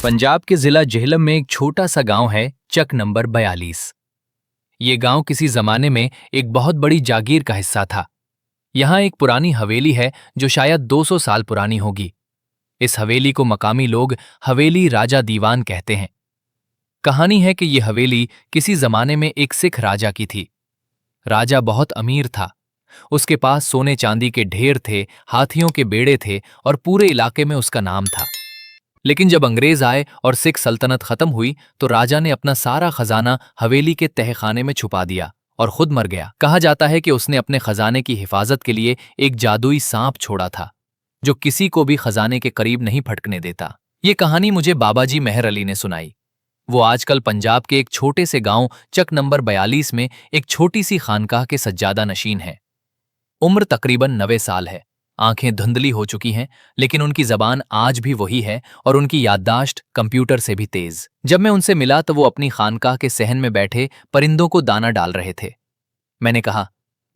पंजाब के जिला झेलम में एक छोटा सा गांव है चक नंबर 42। ये गांव किसी जमाने में एक बहुत बड़ी जागीर का हिस्सा था। यहाँ एक पुरानी हवेली है जो शायद 200 साल पुरानी होगी। इस हवेली को मकामी लोग हवेली राजा दीवान कहते हैं। कहानी है कि यह हवेली किसी जमाने में एक सिख राजा की थी। राजा बहुत अमीर था। उसके पास सोने चांदी के ढेर थे, हाथियों के बेड़े थे और पूरे इलाके में उसका नाम था। लेकिन जब अंग्रेज आए और सिख सल्तनत खत्म हुई तो राजा ने अपना सारा खजाना हवेली के तहखाने में छुपा दिया और खुद मर गया। कहा जाता है कि उसने अपने खजाने की हिफाजत के लिए एक जादुई सांप छोड़ा था जो किसी को भी खजाने के करीब नहीं फटकने देता। ये कहानी मुझे बाबा जी मेहर अली ने सुनाई। वो आजकल पंजाब के एक छोटे से गांव चक नंबर 42 में एक छोटी सी खानकाह के सज्जादा नशीन है। उम्र तकरीबन 90 साल है। आंखें धुंधली हो चुकी हैं, लेकिन उनकी जबान आज भी वही है और उनकी याददाश्त कंप्यूटर से भी तेज। जब मैं उनसे मिला तो वो अपनी खानकाह के सहन में बैठे परिंदों को दाना डाल रहे थे। मैंने कहा,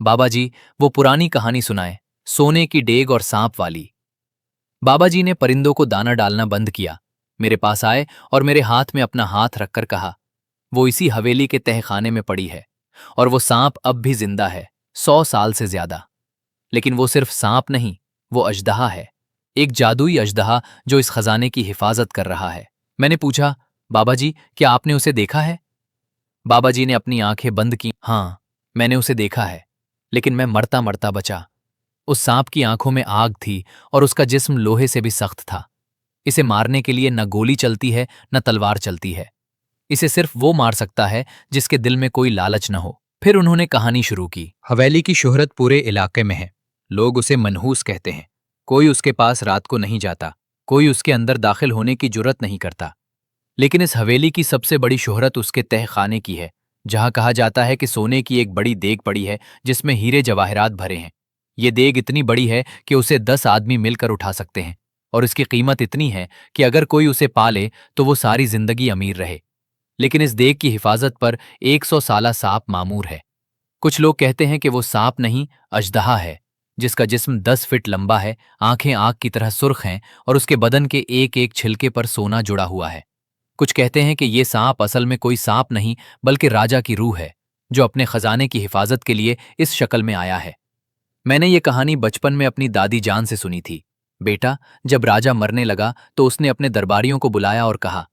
बाबा जी वो पुरानी कहानी सुनाएं, सोने की डेग और सांप वाली। बाबा जी ने परिंदों को दाना डालना बंद किया, मेरे पास आए और मेरे हाथ में अपना हाथ रखकर कहा, वो इसी हवेली के तहखाने में पड़ी है और वो सांप अब भी जिंदा है, 100 साल से ज्यादा। लेकिन वो सिर्फ सांप नहीं, वो अजदहा है, एक जादुई अजदहा जो इस खजाने की हिफाजत कर रहा है। मैंने पूछा, बाबा जी क्या आपने उसे देखा है? बाबा जी ने अपनी आंखें बंद की। हाँ, मैंने उसे देखा है, लेकिन मैं मरता मरता बचा। उस सांप की आंखों में आग थी और उसका जिस्म लोहे से भी सख्त था। इसे मारने के लिए न गोली चलती है न तलवार चलती है। इसे सिर्फ वो मार सकता है जिसके दिल में कोई लालच न हो। फिर उन्होंने कहानी शुरू की। हवेली की शोहरत पूरे इलाके में है। लोग उसे मनहूस कहते हैं। कोई उसके पास रात को नहीं जाता, कोई उसके अंदर दाखिल होने की जुर्रत नहीं करता। लेकिन इस हवेली की सबसे बड़ी शोहरत उसके तहखाने की है, जहां कहा जाता है कि सोने की एक बड़ी देग पड़ी है जिसमें हीरे जवाहरात भरे हैं। ये देग इतनी बड़ी है कि उसे 10 आदमी मिलकर उठा सकते हैं और इसकी कीमत इतनी है कि अगर कोई उसे पाले तो वो सारी जिंदगी अमीर रहे। लेकिन इस देग की हिफाजत पर 100 साला सांप मामूर है। कुछ लोग कहते हैं कि वो सांप नहीं, अजदहा है, जिसका जिस्म 10 फीट लंबा है, आंखें आग की तरह सुर्ख हैं और उसके बदन के एक एक छिलके पर सोना जुड़ा हुआ है। कुछ कहते हैं कि ये सांप असल में कोई सांप नहीं बल्कि राजा की रूह है, जो अपने खजाने की हिफाजत के लिए इस शक्ल में आया है। मैंने ये कहानी बचपन में अपनी दादी जान से सुनी थी। बेटा, जब राजा मरने लगा तो उसने अपने दरबारियों को बुलाया और कहा,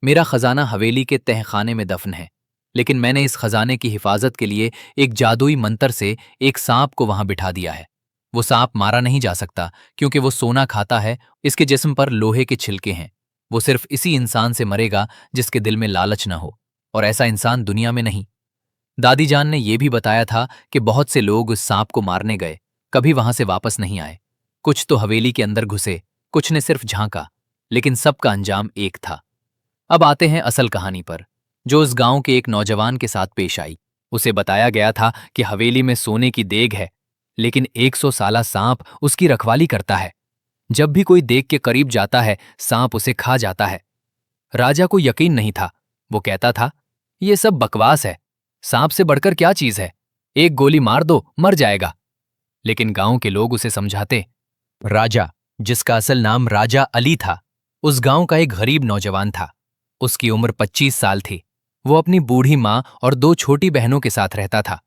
मेरा खजाना हवेली के तहखाने में दफन है, लेकिन मैंने इस खजाने की हिफाजत के लिए एक जादुई मंत्र से एक सांप को वहां बिठा दिया है। वो सांप मारा नहीं जा सकता क्योंकि वो सोना खाता है, इसके जिस्म पर लोहे के छिलके हैं। वो सिर्फ इसी इंसान से मरेगा जिसके दिल में लालच न हो, और ऐसा इंसान दुनिया में नहीं। दादी जान ने यह भी बताया था कि बहुत से लोग उस सांप को मारने गए, कभी वहां से वापस नहीं आए। कुछ तो हवेली के अंदर घुसे, कुछ ने सिर्फ झांका, लेकिन सबका अंजाम एक था। अब आते हैं असल कहानी पर, जो उस गांव के एक नौजवान के साथ पेश आई। उसे बताया गया था कि हवेली में सोने की देग है, लेकिन 100 साला सांप उसकी रखवाली करता है। जब भी कोई देग के करीब जाता है, सांप उसे खा जाता है। राजा को यकीन नहीं था। वो कहता था, ये सब बकवास है, सांप से बढ़कर क्या चीज है, एक गोली मार दो मर जाएगा। लेकिन गांव के लोग उसे समझाते। राजा, जिसका असल नाम राजा अली था, उस गांव का एक गरीब नौजवान था। उसकी उम्र 25 साल थी। वो अपनी बूढ़ी मां और 2 छोटी बहनों के साथ रहता था।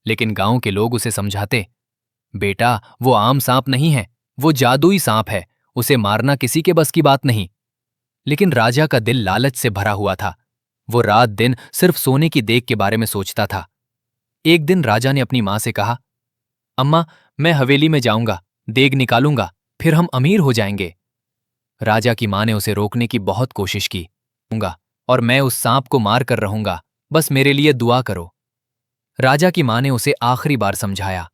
लेकिन गांव के लोग उसे समझाते, बेटा वो आम सांप नहीं है, वो जादुई सांप है, उसे मारना किसी के बस की बात नहीं। लेकिन राजा का दिल लालच से भरा हुआ था। वो रात दिन सिर्फ सोने की देग के बारे में सोचता था। एक दिन राजा ने अपनी मां से कहा, अम्मा मैं हवेली में जाऊंगा, देग निकालूंगा, फिर हम अमीर हो जाएंगे। राजा की मां ने उसे रोकने की बहुत कोशिश की। और मैं उस सांप को मार कर रहूंगा, बस मेरे लिए दुआ करो। राजा की मां ने उसे आखिरी बार समझाया,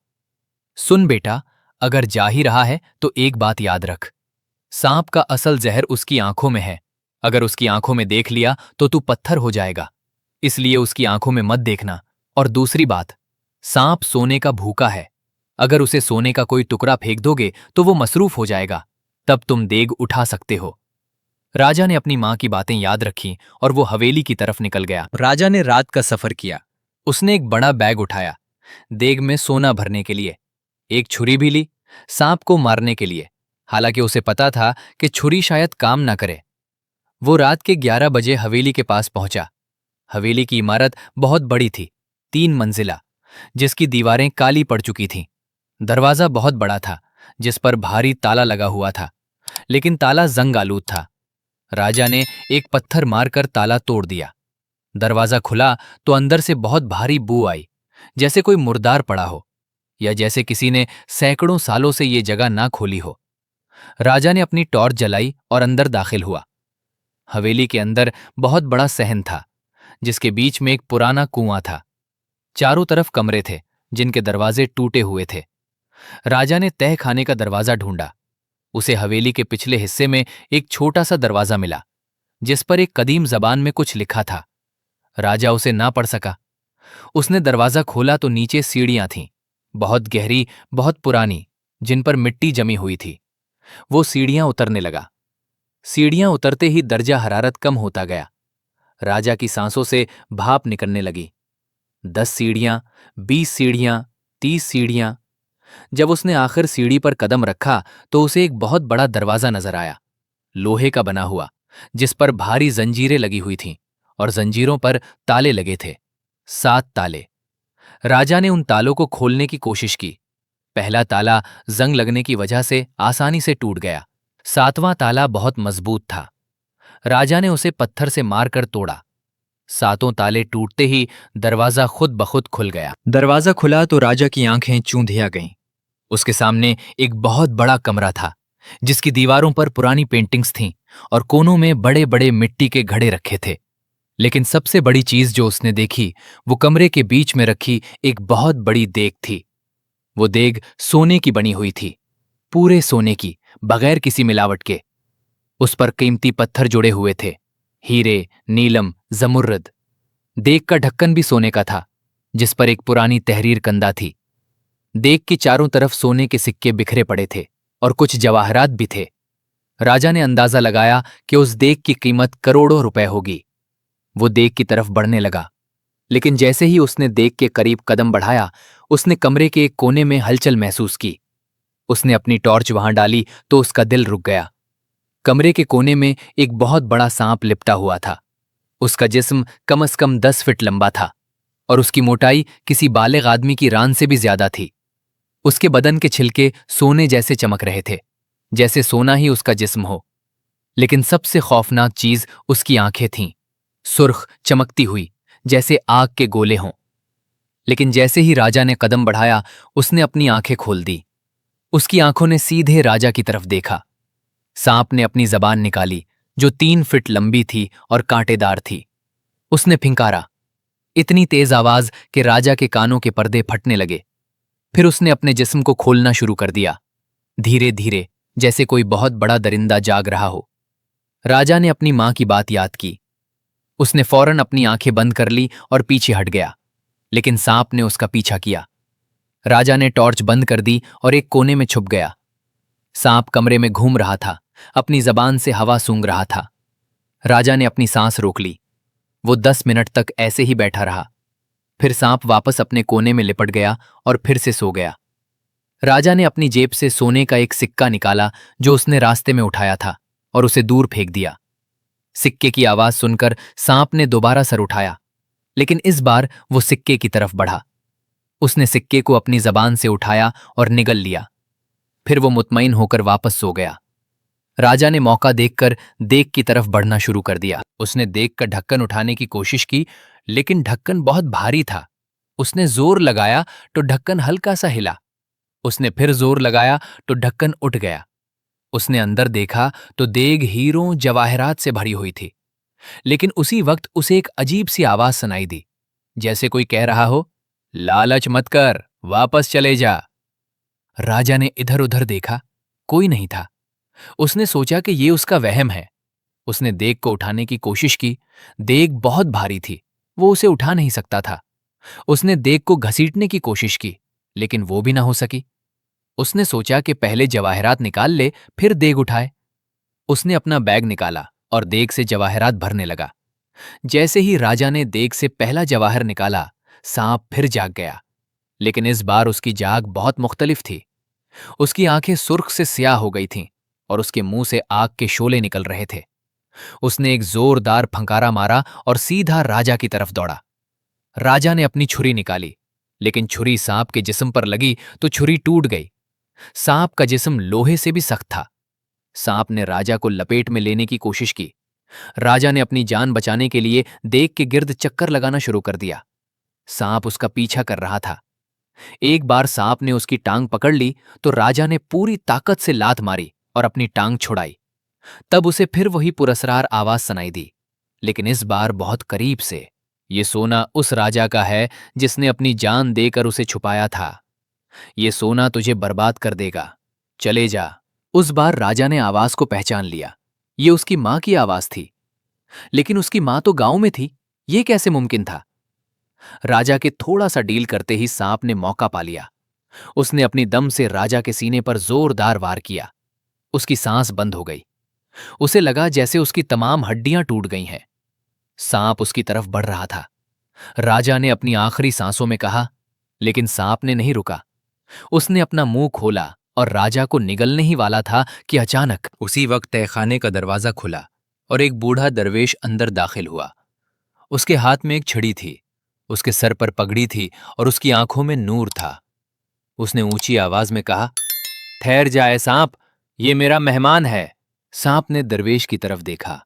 सुन बेटा, अगर जा ही रहा है तो एक बात याद रख, सांप का असल जहर उसकी आंखों में है। अगर उसकी आंखों में देख लिया तो तू पत्थर हो जाएगा, इसलिए उसकी आंखों में मत देखना। और दूसरी बात, सांप सोने का भूखा है, अगर उसे सोने का कोई टुकड़ा फेंक दोगे तो वो मसरूफ हो जाएगा, तब तुम देग उठा सकते हो। राजा ने अपनी मां की बातें याद रखी और वो हवेली की तरफ निकल गया। राजा ने रात का सफर किया। उसने एक बड़ा बैग उठाया, देग में सोना भरने के लिए। एक छुरी भी ली, सांप को मारने के लिए, हालांकि उसे पता था कि छुरी शायद काम ना करे। वो रात के 11 बजे हवेली के पास पहुंचा। हवेली की इमारत बहुत बड़ी थी, 3 मंजिला, जिसकी दीवारें काली पड़ चुकी थीं। दरवाजा बहुत बड़ा था, जिस पर भारी ताला लगा हुआ था, लेकिन ताला जंग आलूद था। राजा ने एक पत्थर मारकर ताला तोड़ दिया। दरवाजा खुला तो अंदर से बहुत भारी बू आई, जैसे कोई मुर्दार पड़ा हो, या जैसे किसी ने सैकड़ों सालों से ये जगह ना खोली हो। राजा ने अपनी टॉर्च जलाई और अंदर दाखिल हुआ। हवेली के अंदर बहुत बड़ा सहन था, जिसके बीच में एक पुराना कुआं था। चारों तरफ कमरे थे, जिनके दरवाजे टूटे हुए थे। राजा ने तह खाने का दरवाजा ढूंढा। उसे हवेली के पिछले हिस्से में एक छोटा सा दरवाजा मिला, जिस पर एक कदीम जबान में कुछ लिखा था। राजा उसे ना पढ़ सका। उसने दरवाजा खोला तो नीचे सीढ़ियां थीं, बहुत गहरी, बहुत पुरानी, जिन पर मिट्टी जमी हुई थी। वो सीढ़ियां उतरने लगा। सीढ़ियां उतरते ही दर्जा हरारत कम होता गया। राजा की सांसों से भाप निकलने लगी। 10 सीढ़ियां, 20 सीढ़ियां, 30 सीढ़ियां। जब उसने आखिर सीढ़ी पर कदम रखा तो उसे एक बहुत बड़ा दरवाजा नजर आया, लोहे का बना हुआ, जिस पर भारी जंजीरें लगी हुई थीं और जंजीरों पर ताले लगे थे। 7 ताले। राजा ने उन तालों को खोलने की कोशिश की। पहला ताला जंग लगने की वजह से आसानी से टूट गया। 7वां ताला बहुत मजबूत था। राजा ने उसे पत्थर से मारकर तोड़ा। 7 ताले टूटते ही दरवाजा खुद ब खुद खुल गया। दरवाजा खुला तो राजा की आंखें चूंधिया गईं। उसके सामने एक बहुत बड़ा कमरा था, जिसकी दीवारों पर पुरानी पेंटिंग्स थीं और कोनों में बड़े बड़े मिट्टी के घड़े रखे थे। लेकिन सबसे बड़ी चीज जो उसने देखी, वो कमरे के बीच में रखी एक बहुत बड़ी देग थी। वो देग सोने की बनी हुई थी, पूरे सोने की, बगैर किसी मिलावट के। उस पर कीमती पत्थर जुड़े हुए थे, हीरे, नीलम, जमुर्रद। देग का ढक्कन भी सोने का था, जिस पर एक पुरानी तहरीर कंदा थी। देग की चारों तरफ सोने के सिक्के बिखरे पड़े थे और कुछ जवाहरात भी थे। राजा ने अंदाजा लगाया कि उस देग की कीमत करोड़ों रुपए होगी। वो देग की तरफ बढ़ने लगा, लेकिन जैसे ही उसने देग के करीब कदम बढ़ाया, उसने कमरे के एक कोने में हलचल महसूस की। उसने अपनी टॉर्च वहां डाली तो उसका दिल रुक गया। कमरे के कोने में एक बहुत बड़ा सांप लिपटा हुआ था। उसका जिस्म कम से कम 10 फीट लंबा था और उसकी मोटाई किसी बालिग आदमी की रान से भी ज्यादा थी। उसके बदन के छिलके सोने जैसे चमक रहे थे, जैसे सोना ही उसका जिस्म हो। लेकिन सबसे खौफनाक चीज उसकी आंखें थीं, सुर्ख, चमकती हुई, जैसे आग के गोले हों। लेकिन जैसे ही राजा ने कदम बढ़ाया, उसने अपनी आंखें खोल दी। उसकी आंखों ने सीधे राजा की तरफ देखा। सांप ने अपनी जबान निकाली, जो 3 फीट लंबी थी और कांटेदार थी। उसने फिंकारा, इतनी तेज आवाज कि राजा के कानों के पर्दे फटने लगे। फिर उसने अपने जिस्म को खोलना शुरू कर दिया, धीरे धीरे, जैसे कोई बहुत बड़ा दरिंदा जाग रहा हो। राजा ने अपनी मां की बात याद की। उसने फौरन अपनी आंखें बंद कर ली और पीछे हट गया, लेकिन सांप ने उसका पीछा किया। राजा ने टॉर्च बंद कर दी और एक कोने में छुप गया। सांप कमरे में घूम रहा था, अपनी जबान से हवा सूंघ रहा था। राजा ने अपनी सांस रोक ली। वो 10 मिनट तक ऐसे ही बैठा रहा। फिर सांप वापस अपने कोने में लिपट गया और फिर से सो गया। राजा ने अपनी जेब से सोने का एक सिक्का निकाला, जो उसने रास्ते में उठाया था, और उसे दूर फेंक दिया। सिक्के की आवाज सुनकर सांप ने दोबारा सर उठाया, लेकिन इस बार वो सिक्के की तरफ बढ़ा। उसने सिक्के को अपनी जबान से उठाया और निगल लिया। फिर वो मुतमईन होकर वापस सो गया। राजा ने मौका देखकर देग की तरफ बढ़ना शुरू कर दिया। उसने देग का ढक्कन उठाने की कोशिश की, लेकिन ढक्कन बहुत भारी था। उसने जोर लगाया तो ढक्कन हल्का सा हिला। उसने फिर जोर लगाया तो ढक्कन उठ गया। उसने अंदर देखा तो देग हीरों, जवाहरात से भरी हुई थी। लेकिन उसी वक्त उसे एक अजीब सी आवाज सुनाई दी, जैसे कोई कह रहा हो, लालच मत कर, वापस चले जा। राजा ने इधर उधर देखा, कोई नहीं था। उसने सोचा कि ये उसका वहम है। उसने देग को उठाने की कोशिश की। देग बहुत भारी थी, वो उसे उठा नहीं सकता था। उसने देग को घसीटने की कोशिश की, लेकिन वो भी ना हो सकी। उसने सोचा कि पहले जवाहरात निकाल ले, फिर देग उठाए। उसने अपना बैग निकाला और देग से जवाहरात भरने लगा। जैसे ही राजा ने देग से पहला जवाहर निकाला, सांप फिर जाग गया, लेकिन इस बार उसकी जाग बहुत मुख्तलिफ थी। उसकी आंखें सुर्ख से स्याह हो गई थीं और उसके मुंह से आग के शोले निकल रहे थे। उसने एक जोरदार फंकारा मारा और सीधा राजा की तरफ दौड़ा। राजा ने अपनी छुरी निकाली, लेकिन छुरी सांप के जिस्म पर लगी तो छुरी टूट गई। सांप का जिस्म लोहे से भी सख्त था। सांप ने राजा को लपेट में लेने की कोशिश की। राजा ने अपनी जान बचाने के लिए देग के गिर्द चक्कर लगाना शुरू कर दिया। सांप उसका पीछा कर रहा था। एक बार सांप ने उसकी टांग पकड़ ली तो राजा ने पूरी ताकत से लात मारी और अपनी टांग छुड़ाई। तब उसे फिर वही पुरस्कार आवाज सुनाई दी, लेकिन इस बार बहुत करीब से। ये सोना उस राजा का है जिसने अपनी जान देकर उसे छुपाया था। ये सोना तुझे बर्बाद कर देगा, चले जा। उस बार राजा ने आवाज को पहचान लिया। ये उसकी मां की आवाज थी। लेकिन उसकी मां तो गांव में थी, ये कैसे मुमकिन था? राजा के थोड़ा सा डील करते ही सांप ने मौका पा लिया। उसने अपनी दम से राजा के सीने पर जोरदार वार किया। उसकी सांस बंद हो गई। उसे लगा जैसे उसकी तमाम हड्डियां टूट गई हैं। सांप उसकी तरफ बढ़ रहा था। राजा ने अपनी आखिरी सांसों में कहा, लेकिन सांप ने नहीं रुका। उसने अपना मुंह खोला और राजा को निगलने ही वाला था कि अचानक उसी वक्त तहखाने का दरवाजा खुला और एक बूढ़ा दरवेश अंदर दाखिल हुआ। उसके हाथ में एक छड़ी थी, उसके सर पर पगड़ी थी और उसकी आंखों में नूर था। उसने ऊंची आवाज में कहा, ठहर जाए सांप, ये मेरा मेहमान है। सांप ने दरवेश की तरफ देखा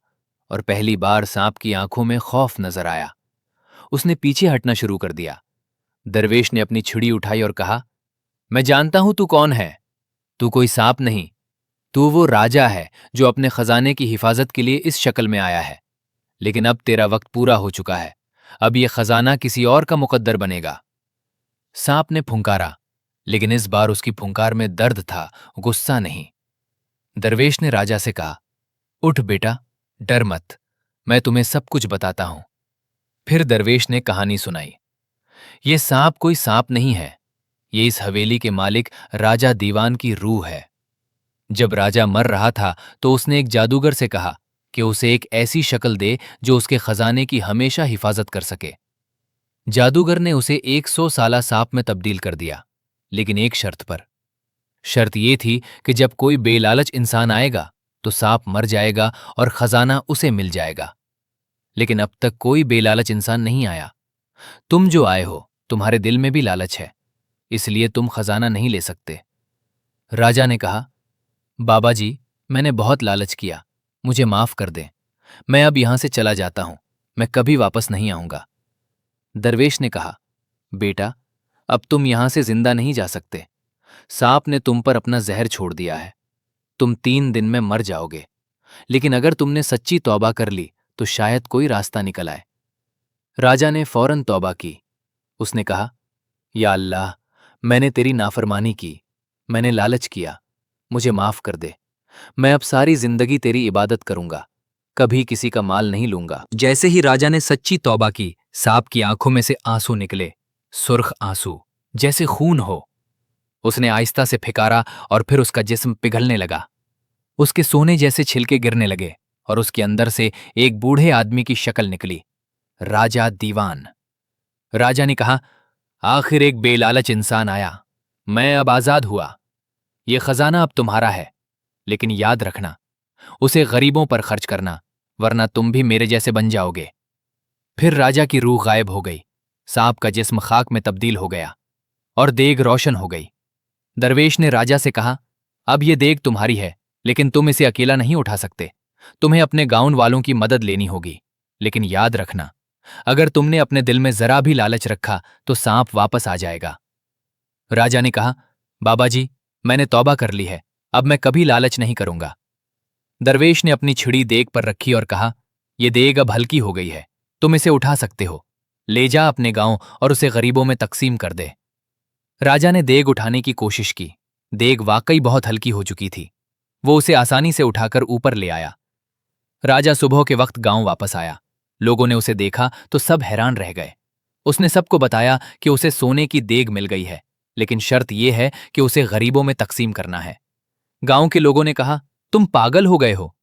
और पहली बार सांप की आंखों में खौफ नजर आया। उसने पीछे हटना शुरू कर दिया। दरवेश ने अपनी छुरी उठाई और कहा, मैं जानता हूं तू कौन है। तू कोई सांप नहीं, तू वो राजा है जो अपने खजाने की हिफाजत के लिए इस शक्ल में आया है। लेकिन अब तेरा वक्त पूरा हो चुका है। अब यह खजाना किसी और का मुकद्दर बनेगा। सांप ने फुंकारा, लेकिन इस बार उसकी फुंकार में दर्द था, गुस्सा नहीं। दरवेश ने राजा से कहा, उठ बेटा, डर मत, मैं तुम्हें सब कुछ बताता हूं। फिर दरवेश ने कहानी सुनाई। ये सांप कोई सांप नहीं है, ये इस हवेली के मालिक राजा दीवान की रूह है। जब राजा मर रहा था तो उसने एक जादूगर से कहा कि उसे एक ऐसी शक्ल दे जो उसके खजाने की हमेशा हिफाजत कर सके। जादूगर ने उसे 100 साला सांप में तब्दील कर दिया, लेकिन एक शर्त पर। शर्त यह थी कि जब कोई बेलालच इंसान आएगा तो सांप मर जाएगा और खजाना उसे मिल जाएगा। लेकिन अब तक कोई बेलालच इंसान नहीं आया। तुम जो आए हो, तुम्हारे दिल में भी लालच है, इसलिए तुम खजाना नहीं ले सकते। राजा ने कहा, बाबा जी, मैंने बहुत लालच किया, मुझे माफ कर दें। मैं अब यहां से चला जाता हूं, मैं कभी वापस नहीं आऊंगा। दरवेश ने कहा, बेटा, अब तुम यहां से जिंदा नहीं जा सकते। सांप ने तुम पर अपना जहर छोड़ दिया है। तुम 3 दिन में मर जाओगे। लेकिन अगर तुमने सच्ची तौबा कर ली तो शायद कोई रास्ता निकल आए। राजा ने फौरन तौबा की। उसने कहा, या अल्लाह, मैंने तेरी नाफरमानी की, मैंने लालच किया, मुझे माफ कर दे। मैं अब सारी जिंदगी तेरी इबादत करूंगा, कभी किसी का माल नहीं लूंगा। जैसे ही राजा ने सच्ची तौबा की, सांप की आंखों में से आंसू निकले, सुर्ख आंसू, जैसे खून हो। उसने आहिस्ता से फिकारा और फिर उसका जिस्म पिघलने लगा। उसके सोने जैसे छिलके गिरने लगे और उसके अंदर से एक बूढ़े आदमी की शक्ल निकली, राजा दीवान। राजा ने कहा, आखिर एक बेलालच इंसान आया, मैं अब आजाद हुआ। यह खजाना अब तुम्हारा है, लेकिन याद रखना, उसे गरीबों पर खर्च करना, वरना तुम भी मेरे जैसे बन जाओगे। फिर राजा की रूह गायब हो गई, सांप का जिस्म खाक में तब्दील हो गया और देग रोशन हो गई। दरवेश ने राजा से कहा, अब यह देग तुम्हारी है, लेकिन तुम इसे अकेला नहीं उठा सकते। तुम्हें अपने गांव वालों की मदद लेनी होगी। लेकिन याद रखना, अगर तुमने अपने दिल में जरा भी लालच रखा तो सांप वापस आ जाएगा। राजा ने कहा, बाबा जी, मैंने तौबा कर ली है, अब मैं कभी लालच नहीं करूंगा। दरवेश ने अपनी छिड़ी देग पर रखी और कहा, यह देग अब हल्की हो गई है, तुम इसे उठा सकते हो। ले जा अपने गांव और उसे गरीबों में तकसीम कर दे। राजा ने देग उठाने की कोशिश की। देग वाकई बहुत हल्की हो चुकी थी। वो उसे आसानी से उठाकर ऊपर ले आया। राजा सुबह के वक्त गांव वापस आया। लोगों ने उसे देखा तो सब हैरान रह गए। उसने सबको बताया कि उसे सोने की देग मिल गई है, लेकिन शर्त यह है कि उसे गरीबों में तकसीम करना है। गांव के लोगों ने कहा, तुम पागल हो गए हो,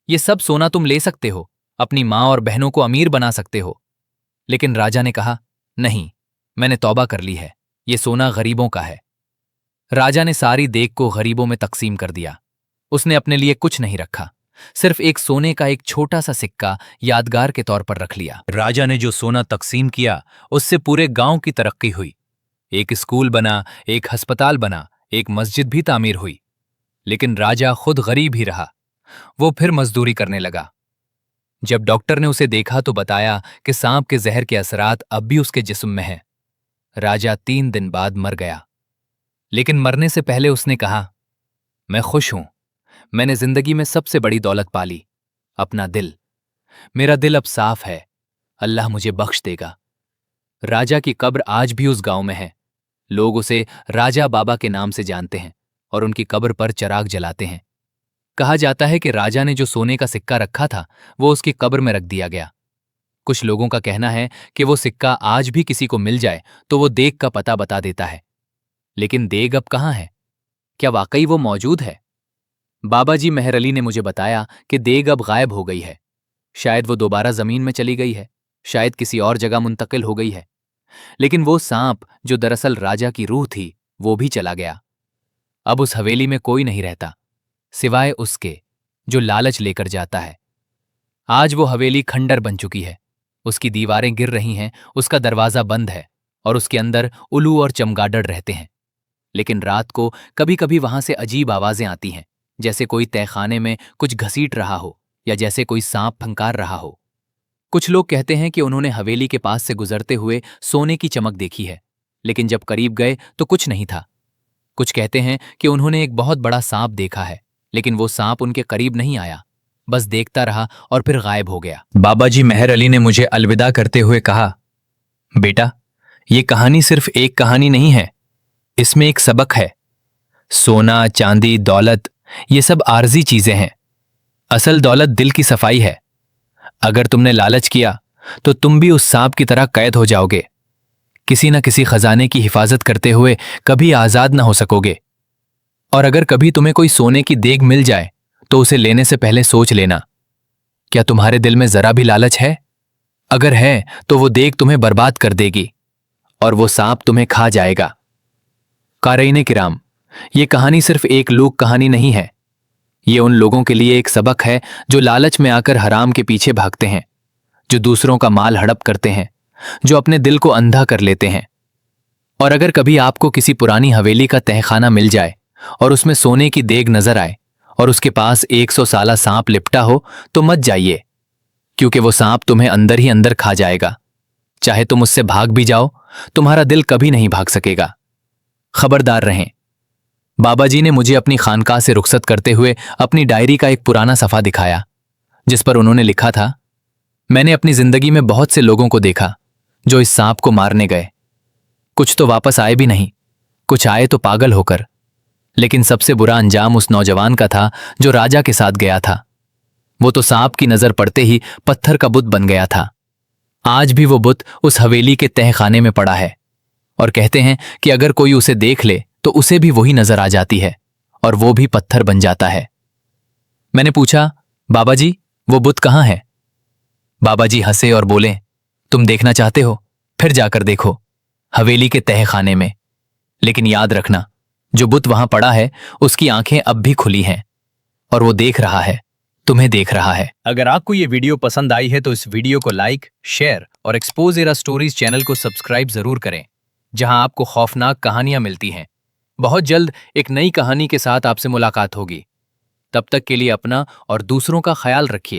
ये सब सोना तुम ले सकते हो, अपनी मां और बहनों को अमीर बना सकते हो। लेकिन राजा ने कहा, नहीं, मैंने तौबा कर ली है, ये सोना गरीबों का है। राजा ने सारी देग को गरीबों में तकसीम कर दिया। उसने अपने लिए कुछ नहीं रखा, सिर्फ एक सोने का एक छोटा सा सिक्का यादगार के तौर पर रख लिया। राजा ने जो सोना तकसीम किया उससे पूरे गांव की तरक्की हुई। एक स्कूल बना, एक अस्पताल बना, एक मस्जिद भी तामीर हुई। लेकिन राजा खुद गरीब ही रहा। वो फिर मजदूरी करने लगा। जब डॉक्टर ने उसे देखा तो बताया कि सांप के जहर के असरात अब भी उसके जिस्म में हैं। राजा 3 दिन बाद मर गया। लेकिन मरने से पहले उसने कहा, मैं खुश हूं। मैंने जिंदगी में सबसे बड़ी दौलत पाली, अपना दिल। मेरा दिल अब साफ है, अल्लाह मुझे बख्श देगा। राजा की कब्र आज भी उस गांव में है। लोग उसे राजा बाबा के नाम से जानते हैं और उनकी कब्र पर चिराग जलाते हैं। कहा जाता है कि राजा ने जो सोने का सिक्का रखा था वो उसकी कब्र में रख दिया गया। कुछ लोगों का कहना है कि वो सिक्का आज भी किसी को मिल जाए तो वो देग का पता बता देता है। लेकिन देग अब कहाँ है? क्या वाकई वो मौजूद है? बाबा जी मेहर अली ने मुझे बताया कि देग अब गायब हो गई है। शायद वो दोबारा जमीन में चली गई है, शायद किसी और जगह मुंतकिल हो गई है। लेकिन वो सांप जो दरअसल राजा की रूह थी वो भी चला गया। अब उस हवेली में कोई नहीं रहता सिवाय उसके जो लालच लेकर जाता है। आज वो हवेली खंडर बन चुकी है। उसकी दीवारें गिर रही हैं, उसका दरवाजा बंद है और उसके अंदर उल्लू और चमगादड़ रहते हैं। लेकिन रात को कभी कभी वहां से अजीब आवाजें आती हैं, जैसे कोई तहखाने में कुछ घसीट रहा हो या जैसे कोई सांप फंकार रहा हो। कुछ लोग कहते हैं कि उन्होंने हवेली के पास से गुजरते हुए सोने की चमक देखी है, लेकिन जब करीब गए तो कुछ नहीं था। कुछ कहते हैं कि उन्होंने एक बहुत बड़ा सांप देखा है, लेकिन वो सांप उनके करीब नहीं आया, बस देखता रहा और फिर गायब हो गया। बाबा जी मेहर अली ने मुझे अलविदा करते हुए कहा, बेटा, ये कहानी सिर्फ एक कहानी नहीं है, इसमें एक सबक है। सोना, चांदी, दौलत, ये सब आर्जी चीजें हैं। असल दौलत दिल की सफाई है। अगर तुमने लालच किया तो तुम भी उस सांप की तरह कैद हो जाओगे। किसी न किसी खजाने की हिफाजत करते हुए कभी आजाद न हो सकोगे। और अगर कभी तुम्हें कोई सोने की देग मिल जाए तो उसे लेने से पहले सोच लेना, क्या तुम्हारे दिल में जरा भी लालच है? अगर है तो वो देग तुम्हें बर्बाद कर देगी और वो सांप तुम्हें खा जाएगा। क़ारीन किराम, ये कहानी सिर्फ एक लोक कहानी नहीं है। ये उन लोगों के लिए एक सबक है जो लालच में आकर हराम के पीछे भागते हैं, जो दूसरों का माल हड़प करते हैं, जो अपने दिल को अंधा कर लेते हैं। और अगर कभी आपको किसी पुरानी हवेली का तहखाना मिल जाए और उसमें सोने की देग नजर आए और उसके पास 100 साला सांप लिपटा हो तो मत जाइए, क्योंकि वो सांप तुम्हें अंदर ही अंदर खा जाएगा। चाहे तुम उससे भाग भी जाओ, तुम्हारा दिल कभी नहीं भाग सकेगा। खबरदार रहें। बाबा जी ने मुझे अपनी खानकाह से रुखसत करते हुए अपनी डायरी का एक पुराना सफ़ा दिखाया, जिस पर उन्होंने लिखा था, मैंने अपनी जिंदगी में बहुत से लोगों को देखा जो इस सांप को मारने गए। कुछ तो वापस आए भी नहीं, कुछ आए तो पागल होकर। लेकिन सबसे बुरा अंजाम उस नौजवान का था जो राजा के साथ गया था। वो तो सांप की नजर पड़ते ही पत्थर का बुत बन गया था। आज भी वो बुत उस हवेली के तहखाने में पड़ा है और कहते हैं कि अगर कोई उसे देख ले तो उसे भी वही नजर आ जाती है और वो भी पत्थर बन जाता है। मैंने पूछा, बाबा जी, वो बुत कहाँ है? बाबा जी हंसे और बोले, तुम देखना चाहते हो? फिर जाकर देखो, हवेली के तहखाने में। लेकिन याद रखना, जो बुत वहां पड़ा है उसकी आंखें अब भी खुली हैं और वो देख रहा है, तुम्हें देख रहा है। अगर आपको ये वीडियो पसंद आई है तो इस वीडियो को लाइक, शेयर और एक्सपोज एरा स्टोरीज चैनल को सब्सक्राइब जरूर करें, जहां आपको खौफनाक कहानियां मिलती हैं। बहुत जल्द एक नई कहानी के साथ आपसे मुलाकात होगी। तब तक के लिए अपना और दूसरों का ख्याल रखिए।